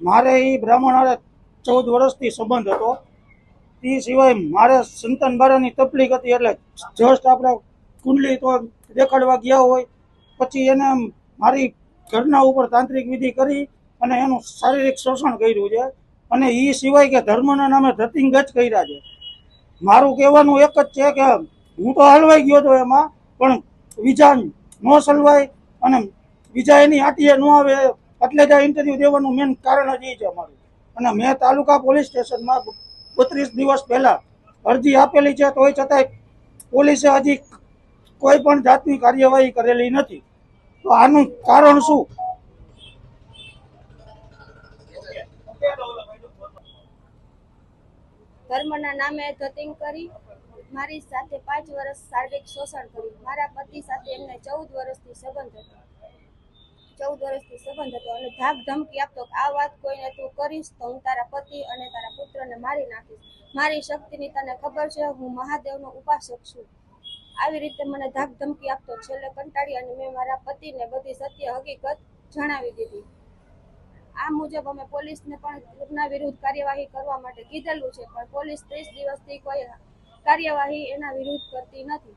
મારે એ બ્રાહ્મણ હારે 14 વર્ષથી સંબંધ હતો. તે સિવાય મારે સંતાન બારાની તકલીફ હતી, એટલે જસ્ટ આપણે કુંડલી તો દેખાડવા ગયા હોય, પછી એને મારી ઘરના ઉપર તાંત્રિક વિધિ કરી અને એનું શારીરિક શોષણ કર્યું છે. અને એ સિવાય કે ધર્મના નામે ધતિંગજ કર્યા છે. મારું કહેવાનું એક જ છે કે હું તો હલવાઈ ગયો હતો એમાં, પણ બીજા ન સલવાય અને બીજા એની આટીએ ન આવે એટલે જ આ ઇન્ટરવ્યુ દેવાનું મેન કારણ જ એ છે અમારું. અને મેં તાલુકા પોલીસ સ્ટેશનમાં 32 દિવસ પહેલા અરજી આપેલી છે, તોય છતાંય પોલીસે હજી કોઈ પણ જાતની કાર્યવાહી કરેલી નથી. તો આનું કારણ શું? ધર્મના નામે ધતિંગ કરી મારી સાથે 5 વર્ષ શારીરિક શોષણ કર્યું. મારા પતિ સાથે એમને 14 વર્ષથી સંબંધ હતો અને ધાક ધમકી આપતો કે આ વાત કોઈને તું કરીશ તો હું તારા પતિ અને તારા પુત્રને મારી નાખીશ. મારી શક્તિની તને ખબર છે, હું મહાદેવનો ઉપાસક છું. આવી રીતે મને ધાક ધમકી આપતો. છેલ્લે કંટાળી અને મેં મારા પતિને બધી સત્ય હકીકત જણાવી દીધી. આ મુજબ અમે પોલીસને પણ એમના વિરુદ્ધ કાર્યવાહી કરવા માટે કીધેલું છે, પણ પોલીસ 30 દિવસથી કોઈ કાર્યવાહી એના વિરુદ્ધ કરતી નથી.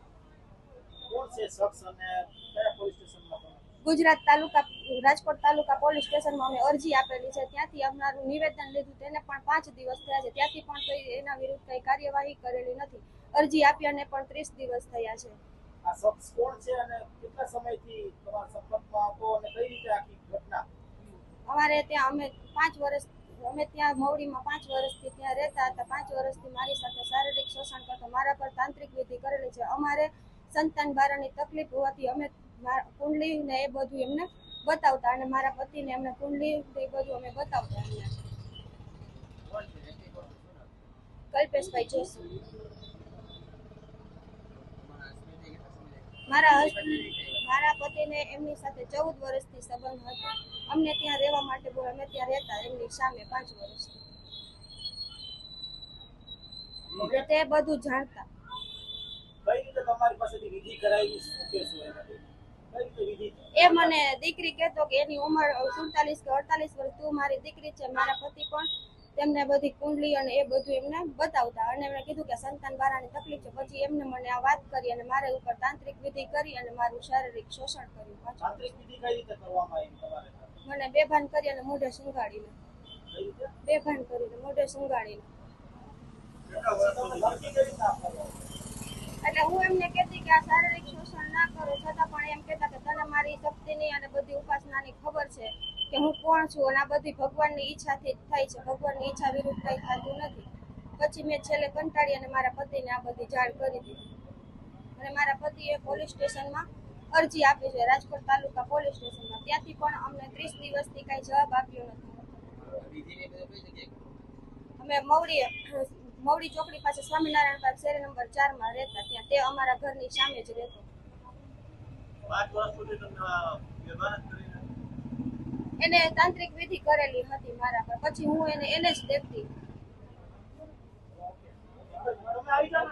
ગુજરાત તાલુકા રાજકોટ તાલુકા પોલીસ સ્ટેશનમાં અમે અરજી આપેલી છે, ત્યાંથી અમારું નિવેદન લીધું. તેને પણ 5 દિવસ થયા છે, ત્યાંથી પણ કોઈ એના વિરુદ્ધ કઈ કાર્યવાહી કરેલી નથી. અરજી આપ્યાને પણ 30 દિવસ થયા છે. આ શખ્સ કોણ છે અને કેટલા સમયથી તમારા સંપર્કમાં હતો અને કઈ રીતે આખી ઘટના? અમારે ત્યાં અમે ત્યાં મવડીમાં 5 વર્ષથી ત્યાં રહેતા હતા. 5 વર્ષથી મારી સાથે શારીરિક શોષણ કરતો, મારા પર તાંત્રિક વિધિ કરેલી છે. અમારે સંતાન બારાની તકલીફ હોવાથી અમે કુંડલી ને એ બધું એમને બતાવતા અને મારા પતિને એમને કુંડલી એ બધું અમે બતાવતા. એમને કલ્પેશભાઈ જોશી. મારા પતિને એમની સાથે 14 વર્ષથી સંબંધ હતો. અમને ત્યાં રહેવા માટે બોલ, અમે ત્યાં રહેતા એમની સામે 5 વર્ષથી. તે બધું જાણતા. કઈ રીતે તમારી પાસેથી વિધિ કરાવી? શું કહેશો એનાથી? કઈ રીતે વિધિ? એ મને દીકરી કહેતો કે એની ઉંમર 47 કે 48 વર્ષ, તું મારી દીકરી છે. મારા પતિ પણ તેમને બધી કુંડલી અને એ બધું એમને બતાવતા અને એમણે કીધું કે સંતાન બારાની તકલીફ છે. પછી એમને મને આ વાત કરી અને મારા ઉપર તાંત્રિક વિધિ કરી અને મારું શારીરિક શોષણ કર્યું. તાંત્રિક વિધિ કઈ રીતે કરવામાં આવી તમારે? મને બેભાન કરી અને મોઢે સુંઘાડીને. બેભાન કરીને મોઢે સુંઘાડીને. એટલે હું એમને કહેતી કે આ શારીરિક શોષણ ના કરો, છતાં પણ એમ કહેતા કે તને મારી શક્તિની અને બધી ઉપાસનાની ખબર છે કે હું કોણ છું અને આ બધી ભગવાનની ઈચ્છાથી જ થાય છે. ભગવાનની ઈચ્છા વિરુદ્ધ કંઈ થતું નથી. પછી મેં છેલ્લે કંટાળી અને મારા પતિને આ બધી જાણ કરી દીધી અને મારા પતિએ પોલીસ સ્ટેશનમાં અરજી આપી છે, રાજકોટ તાલુકા પોલીસ સ્ટેશનમાં. ત્યાંથી પણ અમને 30 દિવસથી કાંઈ જવાબ આપ્યો નથી. અમે મવડી ચોકડી પાસે સ્વામિનારાયણ પાર્ક શેરી નંબર 4 માં રહેતા. ત્યાં તે અમારા ઘરની સામે જ રહેતો. 5 વર્ષ સુધી એને તાંત્રિક વિધિ કરેલી હતી મારા પર. પછી હું એને જ દેખતી. તમે આવી જાવ.